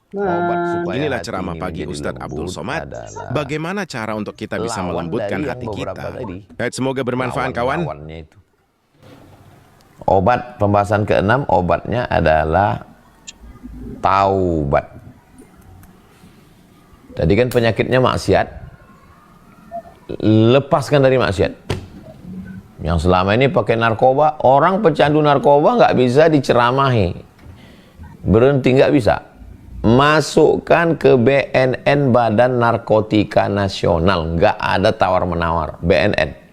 Inilah ceramah pagi Ustadz Abdul Somad. Bagaimana cara untuk kita bisa melembutkan hati kita? Semoga bermanfaat kawan. Obat pembahasan ke-6, obatnya adalah taubat. Tadi kan penyakitnya maksiat, lepaskan dari maksiat. Yang selama ini pakai narkoba, orang pecandu narkoba nggak bisa diceramahi, berhenti nggak bisa. Masukkan ke BNN, Badan Narkotika Nasional, nggak ada tawar-menawar. BNN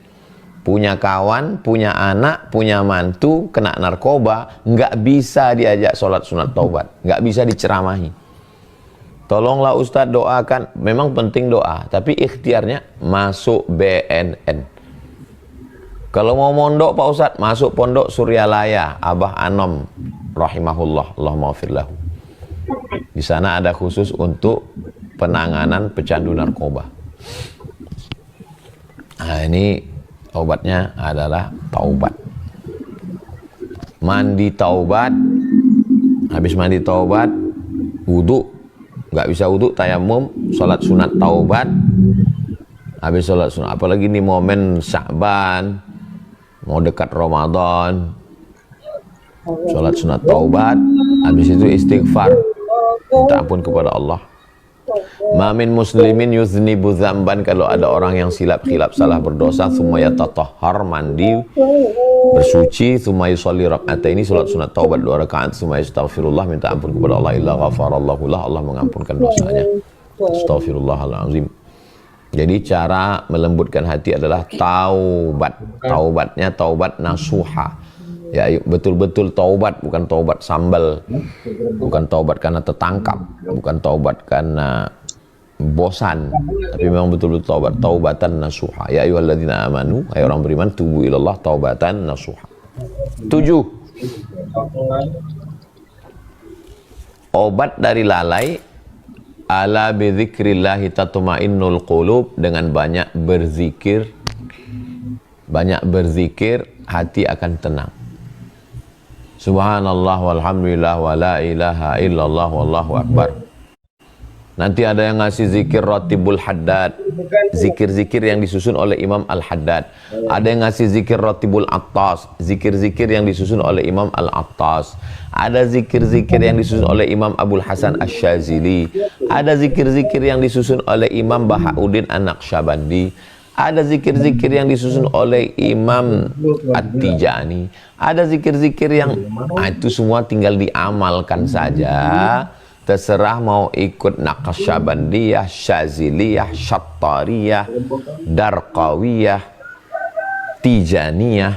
punya kawan, punya anak, punya mantu kena narkoba, nggak bisa diajak sholat sunat taubat, nggak bisa diceramahi. Tolonglah Ustadz doakan, memang penting doa, tapi ikhtiarnya masuk BNN. Kalau mau mondok Pak Ustadz, masuk pondok Suryalaya, Abah Anom rahimahullah, Allahumma ghafirlahu. Di sana ada khusus untuk penanganan pecandu narkoba. Nah, ini obatnya adalah taubat. Mandi taubat, habis mandi taubat, wudhu, nggak bisa wudhu, tayamum, sholat sunat taubat, habis sholat sunat, apalagi ini momen Sya'ban, mau dekat Ramadan, sholat sunat taubat, habis itu istighfar, minta ampun kepada Allah. Mamin muslimin yuznibu dzamban, kalau ada orang yang silap salah berdosa, summa yatatahhar, mandi bersuci, summa yusolli rak'ataini, salat sunat taubat 2 rakaat, summa yastaghfirullah, minta ampun kepada Allah, illa ghafarallahu lah, Allah mengampunkan dosanya. Astaghfirullahalazim. Jadi cara melembutkan hati adalah taubat. Taubatnya taubat nasuha. Ya, betul-betul taubat, bukan taubat sambal, bukan taubat karena tertangkap, bukan taubat karena bosan, tapi memang betul-betul taubat, taubatan nasuha. Ya ayyuhalladzina amanu, hai orang beriman, tubu ilallah taubatan nasuha. 7. Obat dari lalai, ala bidzikrillahi tatma'innul qulub, dengan banyak berzikir. Banyak berzikir, hati akan tenang. Subhanallah walhamdulillah wa la ilaha illallah wallahu akbar. Nanti ada yang ngasih zikir Ratibul Haddad, zikir-zikir yang disusun oleh Imam Al-Haddad. Ada yang ngasih zikir Ratibul Attas, zikir-zikir yang disusun oleh Imam Al-Attas. Ada zikir-zikir yang disusun oleh Imam Abul Hasan Asy-Syadzili. Ada zikir-zikir yang disusun oleh Imam Bahauddin An-Naqsyabandi. Ada zikir-zikir yang disusun oleh Imam At-Tijani. Ada zikir-zikir yang itu semua tinggal diamalkan saja. Terserah mau ikut Naqsyabandiyah, Syadziliyah, Syattariyah, Darqawiyah, Tijaniyah.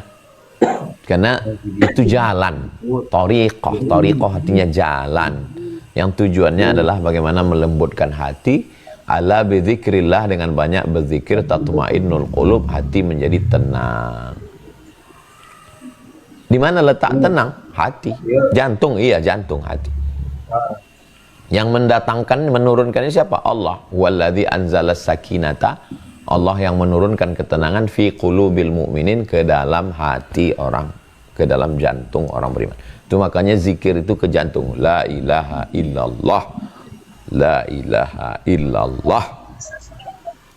Karena itu jalan, thariqah artinya jalan. Yang tujuannya adalah bagaimana melembutkan hati. Ala bidzikrillah, dengan banyak berzikir, tatma'innul qulub, hati menjadi tenang. Di mana letak tenang? Hati. Jantung, iya jantung, hati. Yang mendatangkan, menurunkan ini siapa? Allah. Walladzi anzalas sakinata, Allah yang menurunkan ketenangan fi qulubil mu'minin, ke dalam hati orang, ke dalam jantung orang beriman. Itu makanya zikir itu ke jantung. La ilaha illallah, la ilaha illallah.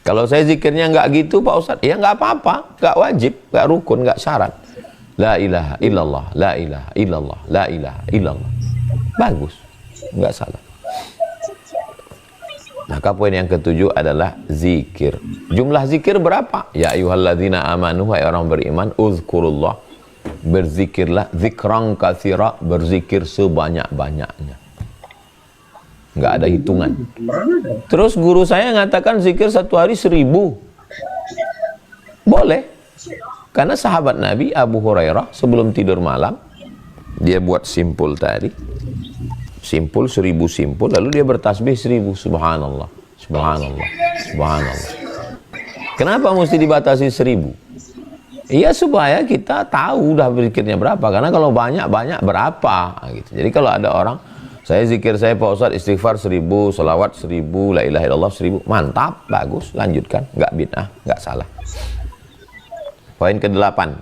Kalau saya zikirnya nggak gitu Pak Ustadz, ya nggak apa-apa, nggak wajib, nggak rukun, nggak syarat. La ilaha illallah, la ilaha illallah, la ilaha illallah. Bagus, nggak salah. Maka poin yang ketujuh adalah zikir. Jumlah zikir berapa? Ya ayyuhalladzina amanu, hai orang beriman, uzkurullah, berzikirlah, zikran katsira, berzikir sebanyak-banyaknya. Nggak ada hitungan. Terus guru saya mengatakan zikir 1 hari 1000. Boleh. Karena sahabat Nabi Abu Hurairah sebelum tidur malam, dia buat simpul tadi. Simpul 1000 simpul, lalu dia bertasbih 1000. Subhanallah, subhanallah, subhanallah. Kenapa mesti dibatasi 1000? Iya, supaya kita tahu udah berzikirnya berapa. Karena kalau banyak-banyak berapa gitu. Jadi kalau ada orang, saya zikir saya Pak Ustadz, istighfar 1000, salawat 1000, la ilaha illallah 1000. Mantap, bagus, lanjutkan. Nggak bid'ah, nggak salah. Poin ke-8.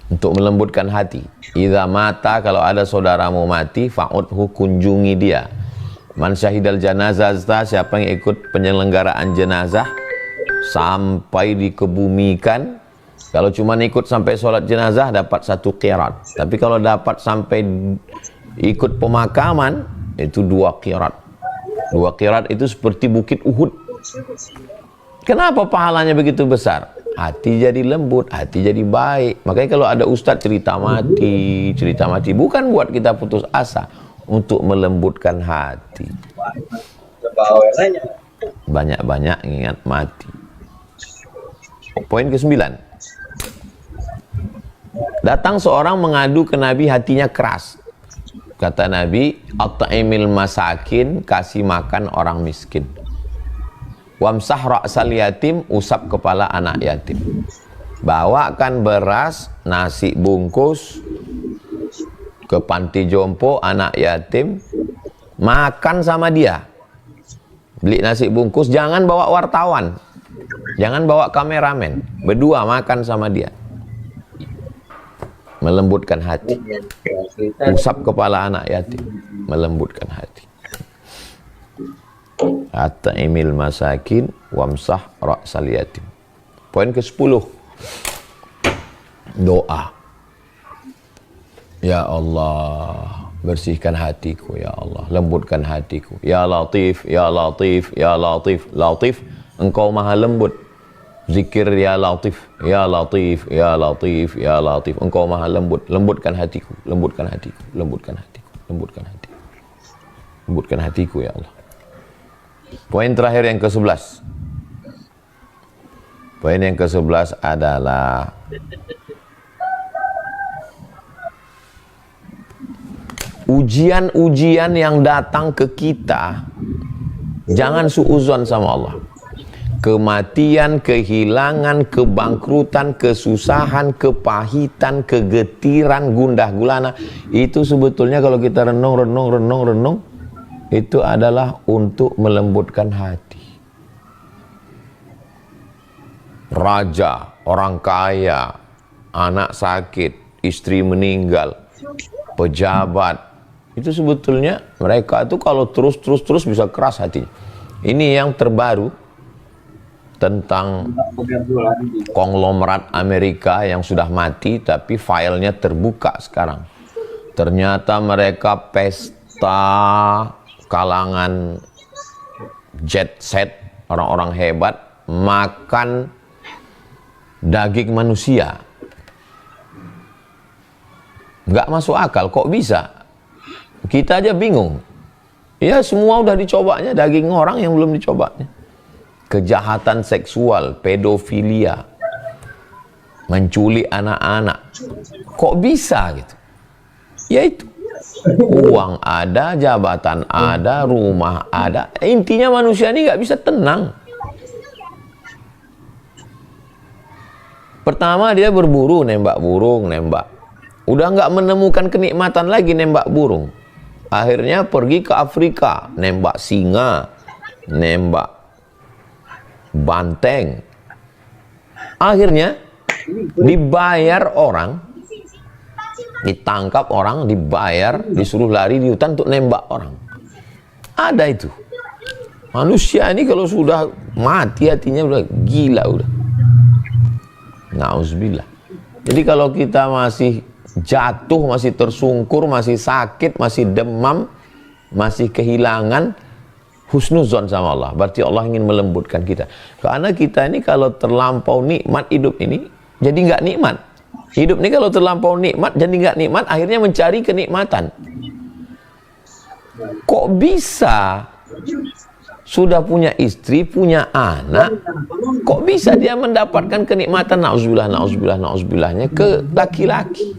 untuk melembutkan hati. Idza mata, kalau ada saudaramu mati, fa'udhu, kunjungi dia. Man syahidal janazah, siapa yang ikut penyelenggaraan jenazah sampai dikebumikan. Kalau cuma ikut sampai sholat jenazah dapat 1 qirat, tapi kalau dapat sampai ikut pemakaman itu 2 qirat. 2 qirat itu seperti bukit Uhud. Kenapa pahalanya begitu besar? Hati jadi lembut, hati jadi baik. Makanya kalau ada ustadz cerita mati, bukan buat kita putus asa, untuk melembutkan hati. Banyak-banyak ingat mati. Poin ke-9. Datang seorang mengadu ke Nabi, hatinya keras. Kata Nabi, at'imil masakin, kasih makan orang miskin. Wamsah ra'sal yatim, usap kepala anak yatim. Bawakan beras, nasi bungkus ke panti jompo anak yatim, makan sama dia. Beli nasi bungkus, jangan bawa wartawan, jangan bawa kameramen, berdua makan sama dia. Melembutkan hati. Usap kepala anak yatim, melembutkan hati. At'imil masakin wamsah ra'sal yatim. Poin ke-10. Doa. Ya Allah, bersihkan hatiku ya Allah, lembutkan hatiku. Ya Latif, ya Latif, ya Latif. Latif, engkau maha lembut. Zikir ya Latif, ya Latif, ya Latif, ya Latif. Engkau maha lembut, lembutkan hatiku, lembutkan hatiku, lembutkan hatiku, lembutkan hatiku. Lembutkan hatiku ya Allah. Poin terakhir yang ke-11. Poin yang ke-11 adalah ujian-ujian yang datang ke kita, jangan suuzon sama Allah. Kematian, kehilangan, kebangkrutan, kesusahan, kepahitan, kegetiran, gundah gulana, itu sebetulnya kalau kita renung, itu adalah untuk melembutkan hati. Raja, orang kaya, anak sakit, istri meninggal, pejabat, itu sebetulnya mereka itu kalau terus bisa keras hatinya. Ini yang terbaru tentang konglomerat Amerika yang sudah mati tapi filenya terbuka sekarang. Ternyata mereka pesta kalangan jet set, orang-orang hebat, makan daging manusia. Nggak masuk akal, kok bisa? Kita aja bingung. Ya semua udah dicobanya, daging orang yang belum dicobanya. Kejahatan seksual, pedofilia, menculik anak-anak. Kok bisa gitu? Ya itu. Uang ada, jabatan ada, rumah ada. Intinya manusia ini nggak bisa tenang. Pertama dia berburu, nembak burung, nembak. Udah nggak menemukan kenikmatan lagi nembak burung. Akhirnya pergi ke Afrika, nembak singa, nembak banteng. Akhirnya dibayar orang, ditangkap orang, dibayar, disuruh lari di hutan untuk nembak orang. Ada itu. Manusia ini kalau sudah mati hatinya udah gila udah. Nauzubillah. Jadi kalau kita masih jatuh, masih tersungkur, masih sakit, masih demam, masih kehilangan, husnuzon sama Allah. Berarti Allah ingin melembutkan kita. Karena kita ini kalau terlampau nikmat hidup ini, jadi nggak nikmat. Hidup ini kalau terlampau nikmat, jadi nggak nikmat, akhirnya mencari kenikmatan. Kok bisa? Sudah punya istri, punya anak, kok bisa dia mendapatkan kenikmatan nauzubillah ke laki-laki?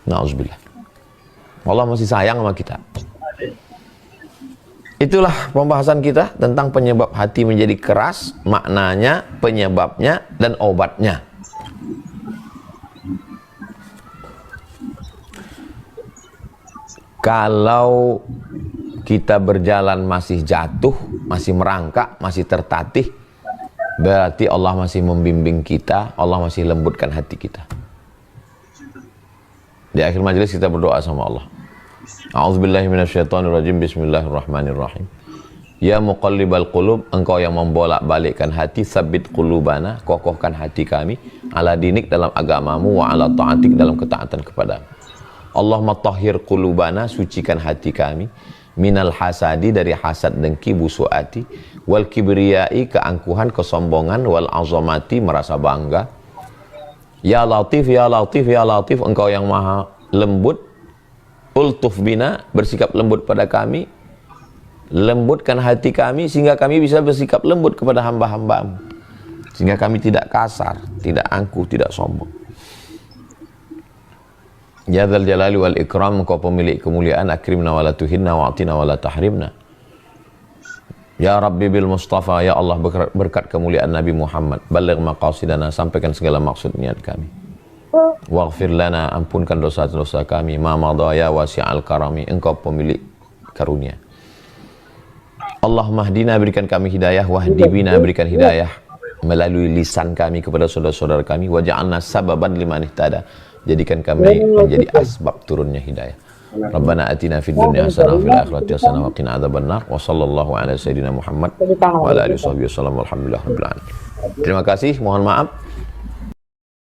Nauzubillah. Allah masih sayang sama kita. Itulah pembahasan kita tentang penyebab hati menjadi keras, maknanya, penyebabnya, dan obatnya. Kalau kita berjalan masih jatuh, masih merangkak, masih tertatih, berarti Allah masih membimbing kita, Allah masih lembutkan hati kita. Di akhir majelis kita berdoa sama Allah. A'udzubillahi minasyaitonirrajim. Bismillahirrahmanirrahim. Ya muqallibal qulub, engkau yang membolak-balikkan hati, tsabbit qulubana, kokohkan hati kami, ala dinik dalam agamamu, wa ala ta'atik dalam ketaatan kepadamu. Allahumma tahhir qulubana, sucikan hati kami, minal hasadi dari hasad dengki busuati, wal kibriyai keangkuhan kesombongan, wal azamati merasa bangga. Ya Latif, ya Latif, ya Latif, engkau yang maha lembut, ultuf bina, bersikap lembut pada kami, lembutkan hati kami sehingga kami bisa bersikap lembut kepada hamba-hambamu, sehingga kami tidak kasar, tidak angkuh, tidak sombong. Ya dzal jalali wal ikram, engkau pemilik kemuliaan, akrimna wa la tuhinna wa atina wa la tahrimna. Ya Rabbi bil Mustafa, ya Allah berkat kemuliaan Nabi Muhammad, baligh maqasidana, sampaikan segala maksud niat kami. Waghfir lana, ampunkan dosa-dosa kami, ma madha ya wasi'al karami, engkau pemilik karunia. Allah mahdina, berikan kami hidayah, wahdi bina, berikan hidayah melalui lisan kami kepada saudara-saudara kami, waja'alna sababan liman ihtada, jadikan kami menjadi asbab turunnya hidayah. Rabbana atina fid dunya hasanah wa fil akhirati hasanah wa qina adzabannar. Wa sallallahu ala sayyidina Muhammad wa ala alihi wasallam. Walhamdulillahirabbil alamin. Terima kasih, mohon maaf